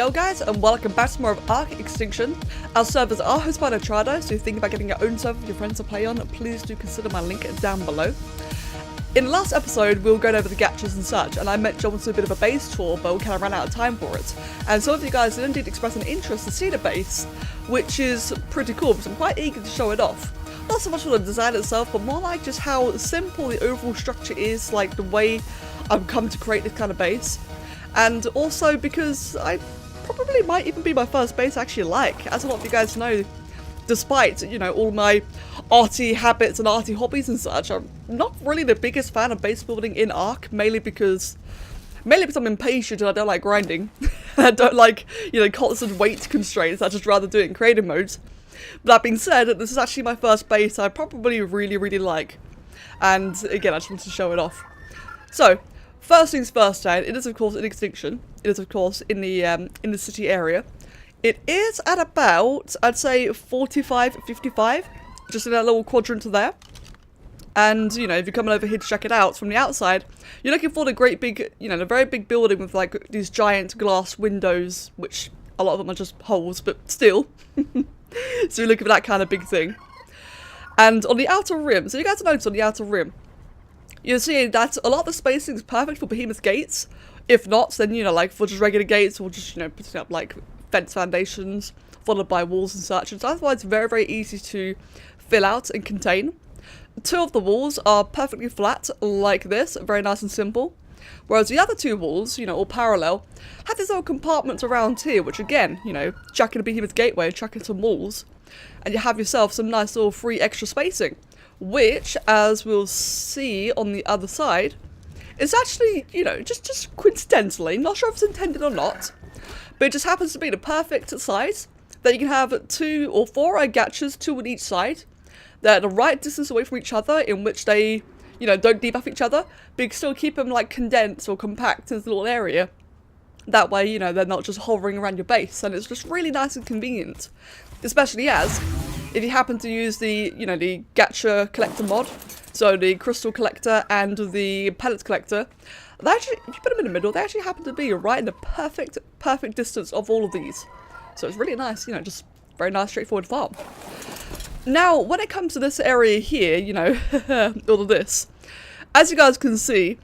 Yo guys, and welcome back to more of ARK Extinction. Our servers are hosted by Notrado, so if you think about getting your own server for your friends to play on, please do consider my link down below. In the last episode, we were going over the gaches and such, and I meant jump into a bit of a base tour, but we kind of ran out of time for it. And some of you guys did indeed express an interest to see the base, which is pretty cool, because I'm quite eager to show it off. Not so much for the design itself, but more like just how simple the overall structure is, like the way I've come to create this kind of base. And also because I probably might even be my first base I actually like. As a lot of you guys know, despite, you know, all my arty habits and arty hobbies and such, I'm not really the biggest fan of base building in ARK, mainly because I'm impatient and I don't like grinding. I don't like, you know, constant weight constraints. I just rather do it in creative modes. But that being said, this is actually my first base I probably really like. And again, I just wanted to show it off. So, first things first, it is of course in Extinction. It is of course in the city area. It is at about, I'd say 45, 55, just in that little quadrant there. And, you know, if you're coming over here to check it out from the outside, you're looking for the great big, you know, the very big building with like these giant glass windows, which a lot of them are just holes, but still. So you're looking for that kind of big thing. And on the outer rim, so you guys notice on the outer rim, you'll see that a lot of the spacing is perfect for behemoth gates. If not, then, you know, like for just regular gates or just, you know, putting up like fence foundations followed by walls and such. And so that's why it's very easy to fill out and contain. Two of the walls are perfectly flat like this, very nice and simple. Whereas the other two walls, you know, all parallel, have these little compartments around here, which again, you know, chuck in a behemoth gateway, chuck in some walls, and you have yourself some nice little free extra spacing. Which, as we'll see on the other side, is actually, you know, just coincidentally, not sure if it's intended or not, but it just happens to be the perfect size that you can have 2 or 4 gaches, 2 on each side. They're the right distance away from each other, in which they, you know, don't debuff each other, but you can still keep them like condensed or compact in this little area. That way, you know, they're not just hovering around your base, and it's just really nice and convenient. Especially as, if you happen to use the, you know, the gacha collector mod, so the crystal collector and the pellets collector, they actually, if you put them in the middle, they actually happen to be right in the perfect distance of all of these. So it's really nice, you know, just very nice, straightforward farm. Now, when it comes to this area here, you know, all of this, as you guys can see,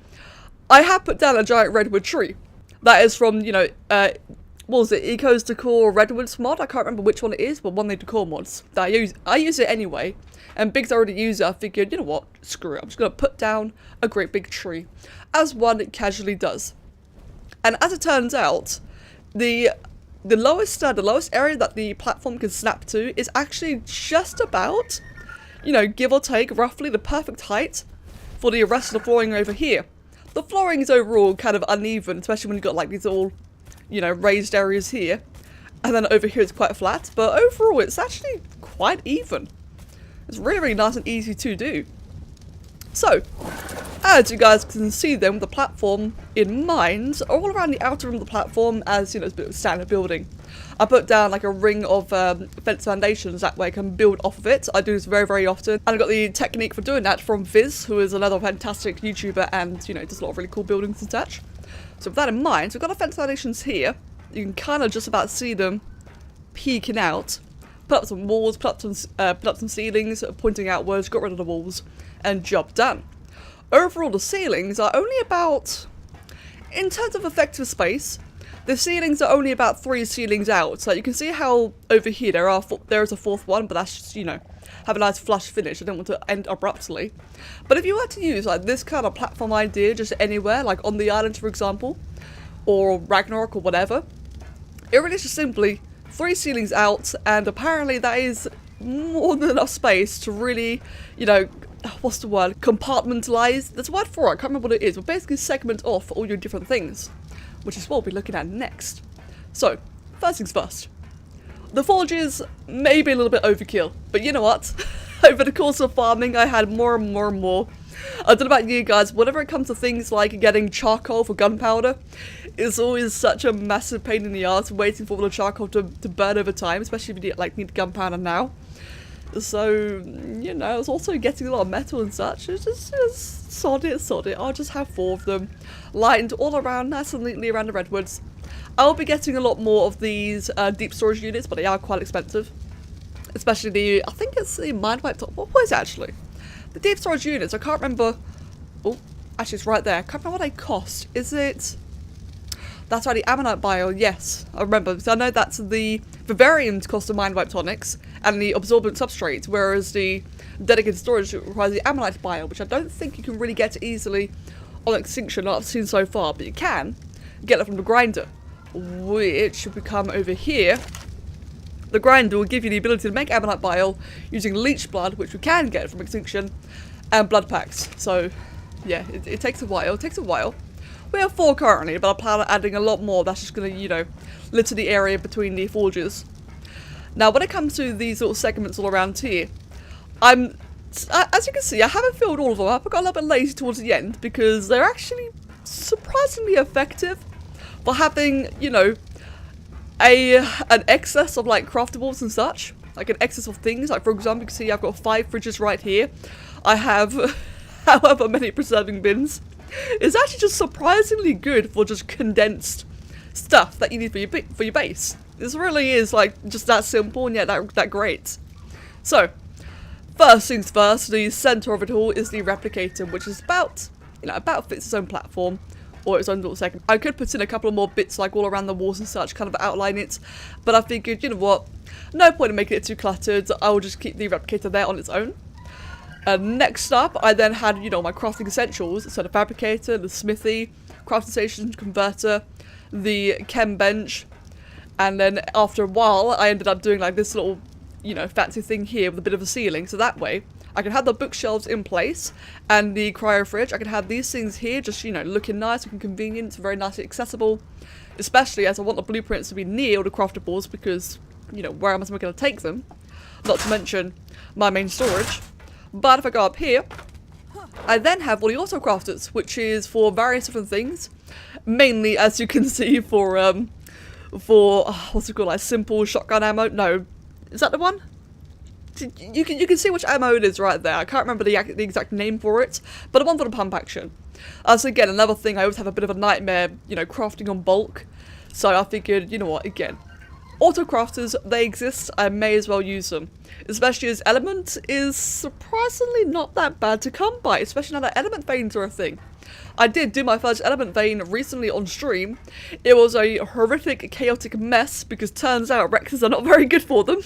I have put down a giant redwood tree. That is from, you know, what was it, Eco's Decor Redwoods mod? I can't remember which one it is, but one of the decor mods. That I use it anyway. And Big's already used it, I figured, you know what, screw it. I'm just going to put down a great big tree. As one casually does. And as it turns out, the lowest area that the platform can snap to is actually just about, you know, give or take, roughly the perfect height for the rest of the flooring over here. The flooring is overall kind of uneven, especially when you've got like these all, you know, raised areas here. And then over here it's quite flat, but overall it's actually quite even. It's really nice and easy to do. So, as you guys can see then, with the platform in mind, all around the outer rim of the platform, as, you know, it's a bit of a standard building, I put down like a ring of fence foundations, that way I can build off of it. I do this very often, and I got the technique for doing that from Viz, who is another fantastic YouTuber and, you know, does a lot of really cool buildings and such. So with that in mind, we've got our fence foundations here. You can kind of just about see them peeking out. Put up some walls, put up some ceilings, pointing outwards, got rid of the walls, and job done. Overall, the ceilings are only about, in terms of effective space, the ceilings are only about 3 ceilings out. So you can see how over here there is a 4th one, but that's just, you know, have a nice flush finish. I don't want to end abruptly. But if you were to use like this kind of platform idea just anywhere, like on the island for example, or Ragnarok or whatever, it really is just simply 3 ceilings out, and apparently that is more than enough space to really, you know, what's the word, compartmentalize, there's a word for it, I can't remember what it is, but basically segment off all your different things, which is what we'll be looking at next. So, first things first. The forges may be a little bit overkill, but you know what? Over the course of farming, I had more and more. I don't know about you guys, whenever it comes to things like getting charcoal for gunpowder, it's always such a massive pain in the ass waiting for all the charcoal to burn over time, especially if you need gunpowder now. So, you know, I was also getting a lot of metal and such. It's just sod it. I'll just have 4 of them lined all around, nice and neatly around the redwoods. I'll be getting a lot more of these deep storage units, but they are quite expensive. Especially the, I think it's the Mind-Wipe top. What is it actually? The deep storage units, I can't remember. Oh, actually it's right there. I can't remember what they cost. Is it? That's right, the Ammonite Bio, yes. I remember, because I know that's the variant cost of Mind-Wipe tonics and the absorbent substrate, whereas the dedicated storage requires the Ammonite Bio, which I don't think you can really get easily on Extinction, not I've seen so far, but you can get it from the grinder, which if we come over here, the grinder will give you the ability to make Ammonite Bile using leech blood, which we can get from Extinction, and blood packs. So, yeah, it takes a while. It takes a while. We have 4 currently, but I plan on adding a lot more. That's just going to, you know, litter the area between the forges. Now, when it comes to these little segments all around here, as you can see, I haven't filled all of them up. I got a little bit lazy towards the end because they're actually surprisingly effective for having, you know, an excess of like craftables and such, like an excess of things. Like for example, you can see I've got 5 fridges right here. I have however many preserving bins. It's actually just surprisingly good for just condensed stuff that you need for your base. This really is like just that simple and yet that great. So first things first, the center of it all is the replicator, which is about, you know, about fits its own platform. Or its own little segment. I could put in a couple of more bits like all around the walls and such, kind of outline it, but I figured, you know what, no point in making it too cluttered. I will just keep the replicator there on its own. Next up, I then had, you know, my crafting essentials, so the fabricator, the smithy, crafting station, converter, the chem bench, and then after a while I ended up doing like this little, you know, fancy thing here with a bit of a ceiling, so that way I can have the bookshelves in place and the cryo fridge. I can have these things here just, you know, looking nice, looking convenient, very nicely accessible, especially as I want the blueprints to be near all the craftables because, you know, where am I going to take them? Not to mention my main storage. But if I go up here, I then have all the auto crafters, which is for various different things. Mainly, as you can see, for what's it called, like simple shotgun ammo. No, is that the one? You can see which ammo it is right there. I can't remember the exact name for it, but the one for the pump action. So again, another thing, I always have a bit of a nightmare, you know, crafting on bulk. So I figured, you know what, again, auto crafters, they exist, I may as well use them. Especially as element is surprisingly not that bad to come by, especially now that element veins are a thing. I did do my first element vein recently on stream. It was a horrific, chaotic mess because turns out Rexes are not very good for them.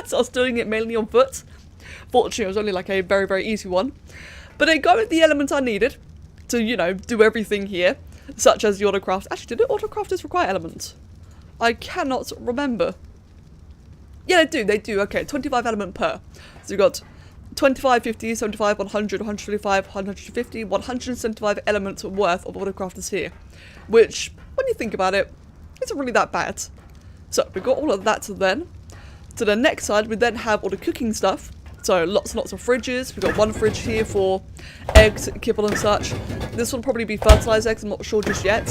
So I was doing it mainly on foot. Fortunately, it was only like a very, very easy one. But I got the elements I needed to, you know, do everything here, such as the autocraft. Actually, did the autocrafters require elements? I cannot remember. Yeah, they do. Okay, 25 element per. So you've got 25, 50, 75, 100, 125, 150, 175 elements worth of autocrafters here. Which, when you think about it, isn't really that bad. So, we've got all of that then. To the next side, we then have all the cooking stuff. So, lots and lots of fridges. We've got one fridge here for eggs, kibble and such. This will probably be fertilized eggs, I'm not sure just yet.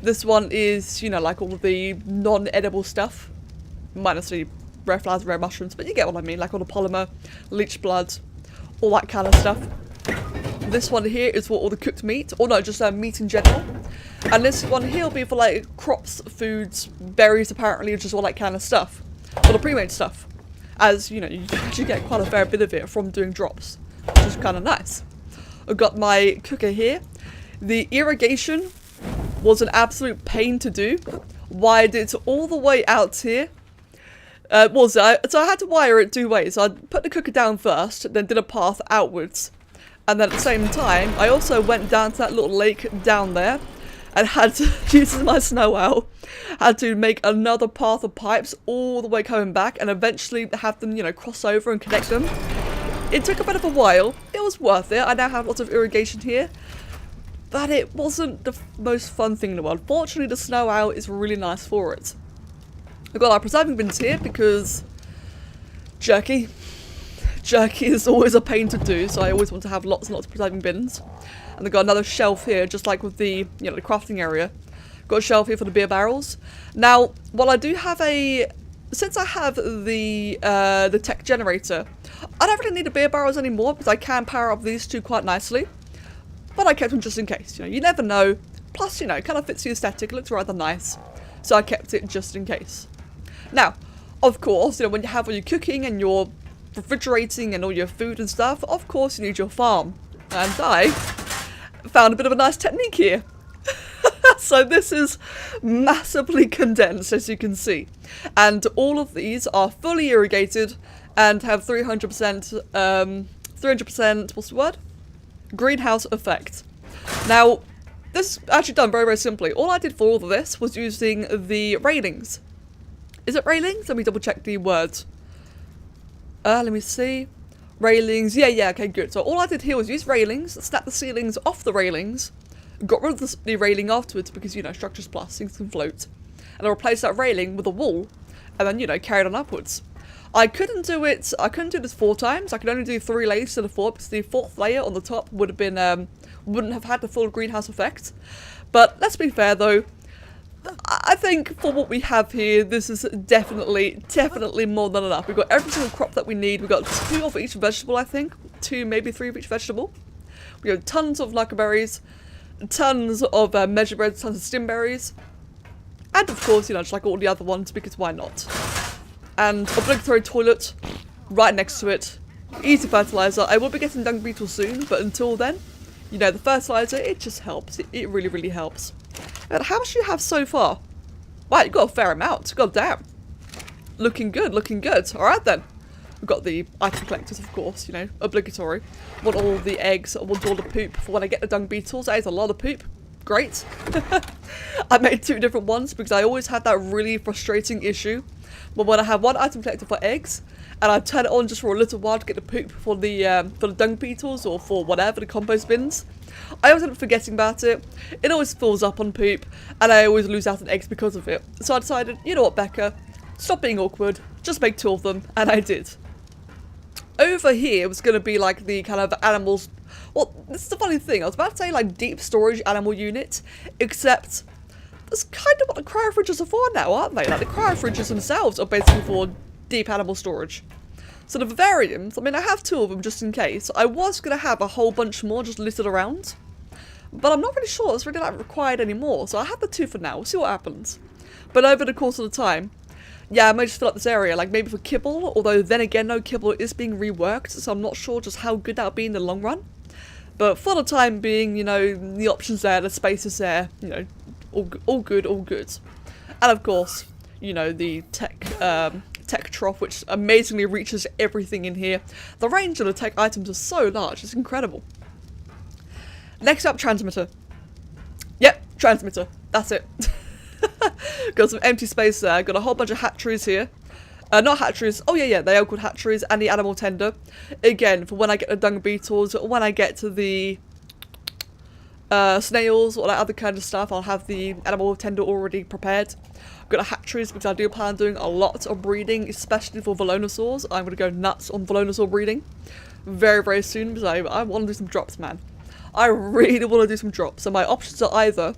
This one is, you know, like all of the non-edible stuff. Minus the rare flowers, rare mushrooms, but you get what I mean, like all the polymer, leech blood, all that kind of stuff. This one here is for all the cooked meat, or no, just meat in general. And this one here will be for like crops, foods, berries apparently, just all that kind of stuff. All the pre-made stuff. As, you know, you actually get quite a fair bit of it from doing drops, which is kind of nice. I've got my cooker here. The irrigation was an absolute pain to do. Wired it all the way out here. So I had to wire it 2 ways. So I put the cooker down first, then did a path outwards. And then at the same time, I also went down to that little lake down there and had to, using my snow owl, had to make another path of pipes all the way coming back and eventually have them, you know, cross over and connect them. It took a bit of a while. It was worth it. I now have lots of irrigation here. But it wasn't the most fun thing in the world. Fortunately, the snow owl is really nice for it. I've got our preserving bins here because jerky. Jerky is always a pain to do, so I always want to have lots and lots of preserving bins. And I've got another shelf here, just like with the, you know, the crafting area. Got a shelf here for the beer barrels. Now, while I do have since I have the tech generator, I don't really need the beer barrels anymore because I can power up these two quite nicely. But I kept them just in case, you know, you never know. Plus, you know, it kind of fits the aesthetic, it looks rather nice. so I kept it just in case. Now, of course, you know, when you have all your cooking and your refrigerating and all your food and stuff, of course you need your farm. And I found a bit of a nice technique here. So this is massively condensed, as you can see. And all of these are fully irrigated and have 300%, what's the word? Greenhouse effect. Now, this is actually done very, very simply. All I did for all of this was using the railings. Is it railings? Let me double check the words. Let me see. Railings. Yeah, okay, good. So all I did here was use railings, snap the ceilings off the railings, got rid of the railing afterwards because, you know, structures plus, things can float. And I replaced that railing with a wall, and then, you know, carried on upwards. I couldn't do this 4 times. I could only do 3 layers instead of 4, because the 4th layer on the top would have been, wouldn't have had the full greenhouse effect. But let's be fair though, I think for what we have here, this is definitely more than enough. We've got every single crop that we need. We've got 2 of each vegetable, I think. 2, maybe 3 of each vegetable. We have tons of luckerberries, tons of measurebreads, tons of stimberries. And of course, you know, just like all the other ones, because why not? And obligatory toilet right next to it. Easy fertilizer. I will be getting dung beetles soon, but until then, you know, the fertilizer, it just helps. It really, really helps. And how much do you have so far? Wow, you've got a fair amount. God damn. Looking good, looking good. Alright then. We've got the item collectors, of course, you know, obligatory. Want all the eggs, I want all the poop for when I get the dung beetles. That is a lot of poop. Great. I made 2 different ones because I always had that really frustrating issue. But when I have one item collector for eggs, and I turn it on just for a little while to get the poop for the dung beetles or for whatever, the compost bins, I always end up forgetting about it. It always fills up on poop, and I always lose out on eggs because of it. So I decided, you know what, Becca, stop being awkward, just make 2 of them, and I did. Over here was going to be like the kind of animals. Well, this is the funny thing. I was about to say like deep storage animal unit, except that's kind of what the cryo fridges are for now, aren't they? Like the cryo fridges themselves are basically for deep animal storage. So the vivariums, I mean, I have 2 of them just in case. I was going to have a whole bunch more just littered around, but I'm not really sure it's really like required anymore. So I have the 2 for now. We'll see what happens. But over the course of the time, yeah, I may just fill up this area, like maybe for kibble, although then again, no, kibble is being reworked, so I'm not sure just how good that'll be in the long run. But for the time being, you know, the options there, the space is there, you know, all good, all good. And of course, you know, the tech trough, which amazingly reaches everything in here. The range of the tech items is so large, it's incredible. Next up, transmitter. Yep, transmitter, that's it. Got some empty space there. Got a whole bunch of hatcheries here. Not hatcheries. Oh yeah, they are called hatcheries. And the animal tender. Again, for when I get the dung beetles, when I get to the snails or that other kind of stuff, I'll have the animal tender already prepared. Got a hatcheries because I do plan on doing a lot of breeding, especially for Velonosaurs. I'm going to go nuts on Velonosaur breeding very, very soon because I want to do some drops, man. I really want to do some drops. So my options are either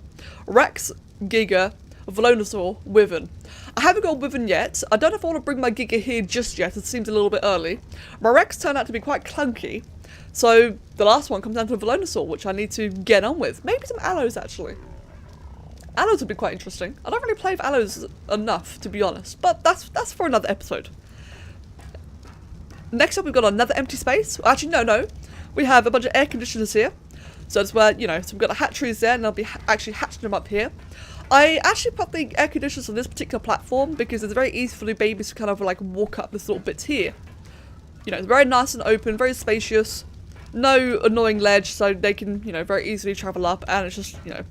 Rex, Giga, Velonosaur, Wyvern. I haven't got Wyvern yet. I don't know if I want to bring my Giga here just yet. It seems a little bit early. My Rex turned out to be quite clunky. So the last one comes down to Velonosaur, which I need to get on with. Maybe some Aloes, actually. Aloes would be quite interesting. I don't really play with Aloes enough, to be honest. But that's for another episode. Next up, we've got another empty space. Actually, no. We have a bunch of air conditioners here. So that's where, you know, so we've got the hatcheries there, and I'll be actually hatching them up here. I actually put the air conditioners on this particular platform because it's very easy for the babies to kind of like walk up this little bit here. You know, it's very nice and open, very spacious. No annoying ledge, so they can, you know, very easily travel up, and it's just, you know,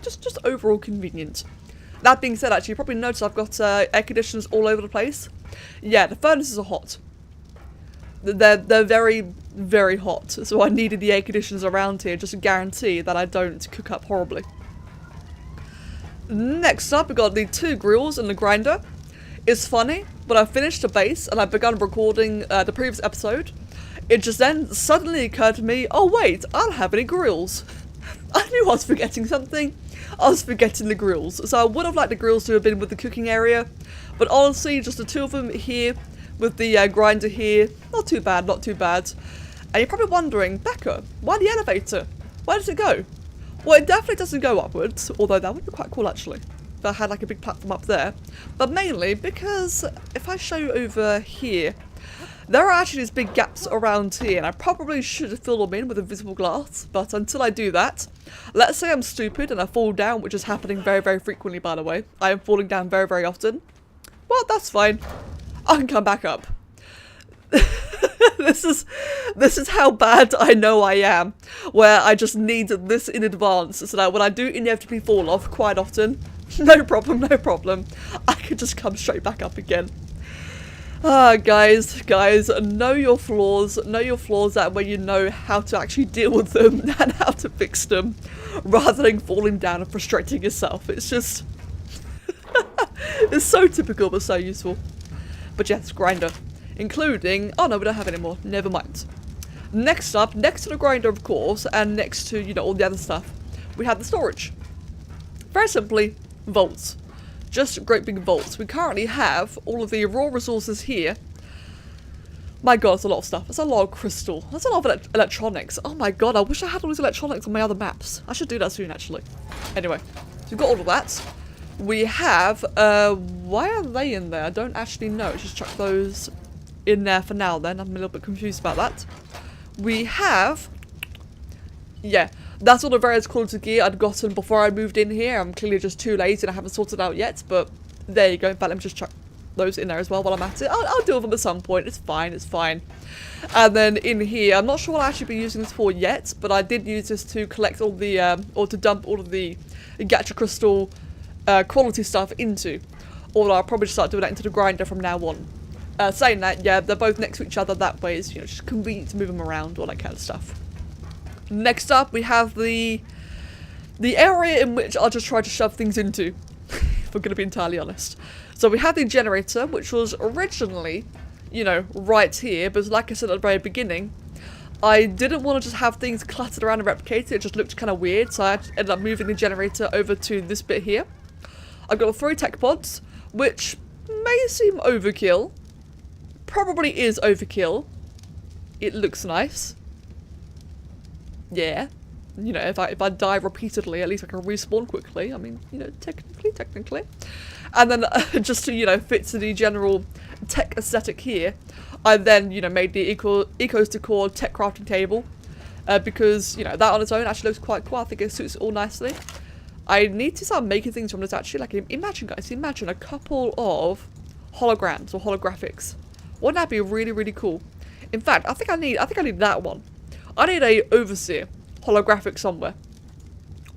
just overall convenient. That being said, actually, you probably noticed I've got air conditioners all over the place. Yeah, the furnaces are hot. They're very, very hot, so I needed the air conditioners around here just to guarantee that I don't cook up horribly. Next up, we've got the 2 grills and the grinder. It's funny, but I finished the base and I begun recording the previous episode. It just then suddenly occurred to me, oh wait, I don't have any grills. I knew I was forgetting something. I was forgetting the grills. So I would have liked the grills to have been with the cooking area, but honestly, just the 2 of them here with the grinder here, not too bad, not too bad. And you're probably wondering, Becca, why the elevator? Where does it go? Well, it definitely doesn't go upwards, although that would be quite cool actually. that had like a big platform up there, but mainly because if I show you over here, there are actually these big gaps around here, and I probably should have filled them in with invisible glass, but until I do that, let's say I'm stupid and I fall down, which is happening very, very frequently, by the way. I am falling down very, very often. Well, that's fine. I can come back up. This is how bad I know I am, where I just need this in advance, so that when I do inevitably fall off quite often, no problem, I can just come straight back up again. Guys, know your flaws that way you know how to actually deal with them and how to fix them, rather than falling down and frustrating yourself. It's just, it's so typical but so useful. But yes, grinder. Including, oh no, we don't have any more, never mind. Next up, next to the grinder of course, and next to, you know, all the other stuff, we have the storage. Very simply, vaults. Just great big vaults. We currently have all of the raw resources here. My god, it's a lot of stuff. It's a lot of crystal. That's a lot of electronics. Oh my god, I wish I had all these electronics on my other maps. I should do that soon, actually. Anyway, so we've got all of that. We have, why are they in there? I don't actually know. Just chuck those in there for now then. I'm a little bit confused about that. We have, yeah, that's all the various quality gear I'd gotten before I moved in here. I'm clearly just too lazy and I haven't sorted it out yet, but there you go. In fact, let me just chuck those in there as well while I'm at it. I'll deal with them at some point. It's fine, it's fine. And then in here, I'm not sure what I'll actually be using this for yet, but I did use this to collect all the, or to dump all of the gacha crystal quality stuff into. Although I'll probably just start doing that into the grinder from now on. Saying that, yeah, they're both next to each other. That way it's, you know, just convenient to move them around, all that kind of stuff. Next up, we have the area in which I'll just try to shove things into, if I'm going to be entirely honest. So we have the generator, which was originally, you know, right here, but like I said at the very beginning, I didn't want to just have things cluttered around and replicated. It just looked kind of weird, so I ended up moving the generator over to this bit here. I've got 3 tech pods, which may seem overkill. Probably is overkill. It looks nice. Yeah. You know, if I die repeatedly, at least I can respawn quickly. I mean, you know, technically. And then just to, you know, fit to the general tech aesthetic here, I then, you know, made the Ecos Decor tech crafting table. Because, you know, that on its own actually looks quite cool. I think it suits it all nicely. I need to start making things from this actually. Like, imagine guys, imagine a couple of holograms or holographics. Wouldn't that be really, really cool? In fact, I think I need that one. I need a overseer holographic somewhere.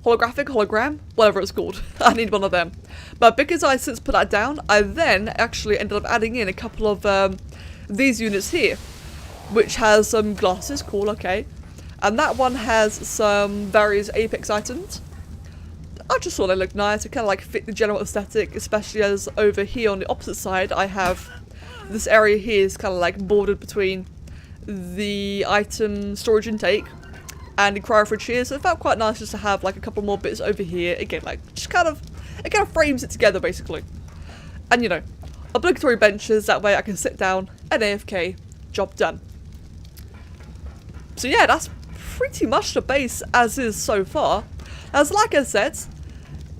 Holographic, hologram, whatever it's called. I need one of them. But because I since put that down, I then actually ended up adding in a couple of these units here, which has some glasses, cool, okay. And that one has some various Apex items. I just thought they looked nice. It kind of like fit the general aesthetic, especially as over here on the opposite side, I have this area here is kind of like bordered between the item storage intake and the cryo fridge here, so it felt quite nice just to have like a couple more bits over here. Again, like just kind of, it kind of frames it together basically. And you know, obligatory benches, that way I can sit down and AFK, job done. So yeah, that's pretty much the base as is so far. As like I said,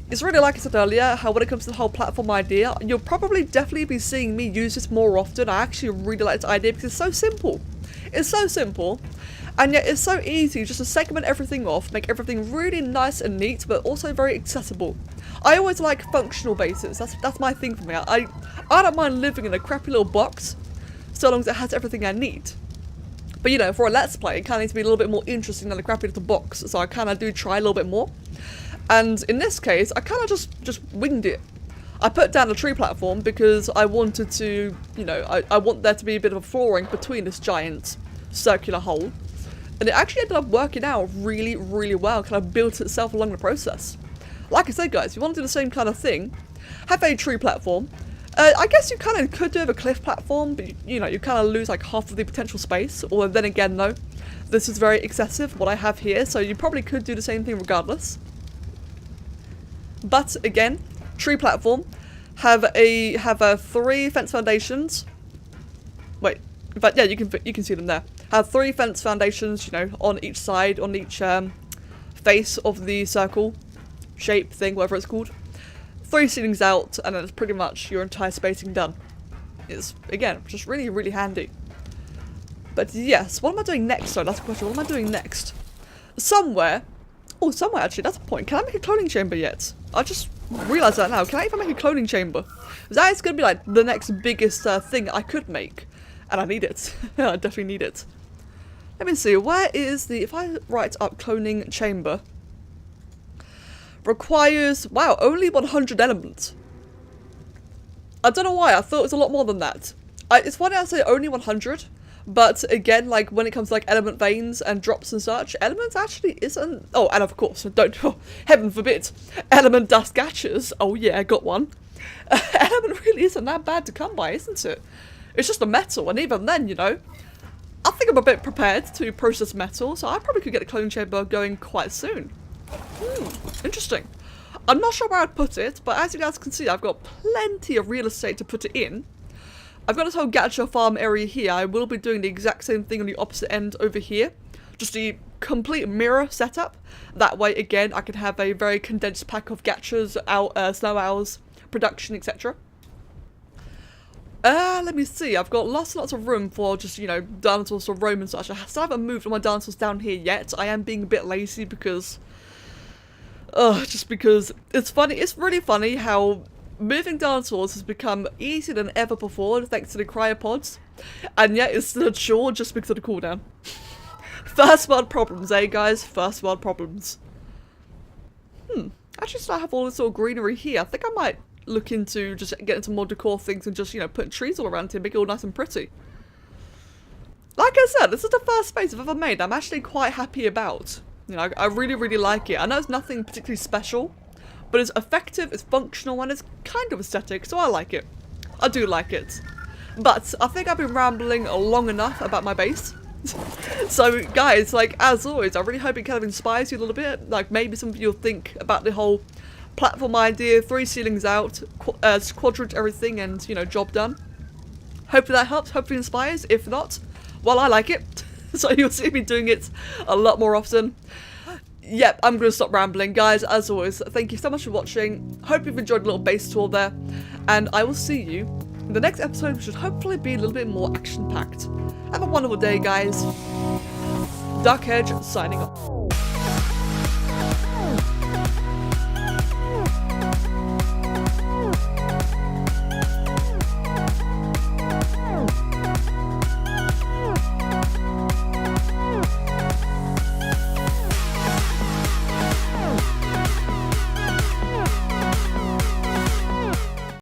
it's really like I said earlier, how when it comes to the whole platform idea, you'll probably definitely be seeing me use this more often. I actually really like this idea because it's so simple. It's so simple, and yet it's so easy just to segment everything off, make everything really nice and neat, but also very accessible. I always like functional bases. That's my thing for me. I don't mind living in a crappy little box, so long as it has everything I need. But you know, for a Let's Play, it kind of needs to be a little bit more interesting than a crappy little box, so I kind of do try a little bit more. And in this case, I kind of just winged it. I put down a tree platform because I wanted to, you know, I want there to be a bit of a flooring between this giant circular hole. And it actually ended up working out really, really well. Kind of built itself along the process. Like I said, guys, if you want to do the same kind of thing, have a tree platform. I guess you kind of could do with a cliff platform, but you know, you kind of lose like half of the potential space. Or then again, though, this is very excessive, what I have here, so you probably could do the same thing regardless. But again, tree platform, have 3 fence foundations. Wait, in fact, yeah, you can see them there. Have 3 fence foundations, you know, on each side, on each face of the circle shape thing, whatever it's called. 3 ceilings out, and then it's pretty much your entire spacing done. It's, again, just really, really handy. But yes, what am I doing next? Sorry, that's the question. What am I doing next? Somewhere actually, that's a point. Can I make a cloning chamber yet? I just realised that now. Can I even make a cloning chamber? That is going to be like the next biggest thing I could make. And I need it. I definitely need it. Let me see, where is the, if I write up cloning chamber, requires, wow, only 100 elements. I don't know why, I thought it was a lot more than that. It's funny I say only 100, but again, like when it comes to like element veins and drops and such, elements actually isn't, oh, and of course, don't, oh, heaven forbid, element dust gatchers, oh yeah, I got one. Element really isn't that bad to come by, isn't it? It's just a metal, and even then, you know, I think I'm a bit prepared to process metal, so I probably could get the cloning chamber going quite soon. Interesting. I'm not sure where I'd put it, but as you guys can see, I've got plenty of real estate to put it in. I've got this whole Gatcher farm area here. I will be doing the exact same thing on the opposite end over here. Just the complete mirror setup. That way, again, I can have a very condensed pack of Gatchers, snow owls, production, etc. Let me see. I've got lots and lots of room for just, you know, dinosaurs to roam and such. I still haven't moved all my dinosaurs down here yet. I am being a bit lazy because... just because it's funny. It's really funny how moving dinosaurs has become easier than ever before thanks to the cryopods. And yet it's still a chore just because of the cooldown. First world problems, eh guys? First world problems. Actually, still have all this sort of greenery here. I think I might look into just getting some more decor things and just, you know, putting trees all around here, make it all nice and pretty. Like I said, this is the first space I've ever made I'm actually quite happy about. You know, I really, really like it. I know it's nothing particularly special, but it's effective, it's functional, and it's kind of aesthetic, so I like it. I do like it. But I think I've been rambling long enough about my base. So guys, like, as always, I really hope it kind of inspires you a little bit. Like, maybe some of you will think about the whole platform idea, 3 ceilings out, quadrant everything, and, you know, job done. Hopefully that helps, hopefully inspires. If not, well, I like it. So you'll see me doing it a lot more often. Yep, I'm going to stop rambling. Guys, as always, thank you so much for watching. Hope you've enjoyed a little base tour there. And I will see you in the next episode, which should hopefully be a little bit more action-packed. Have a wonderful day, guys. DarkEdge signing off.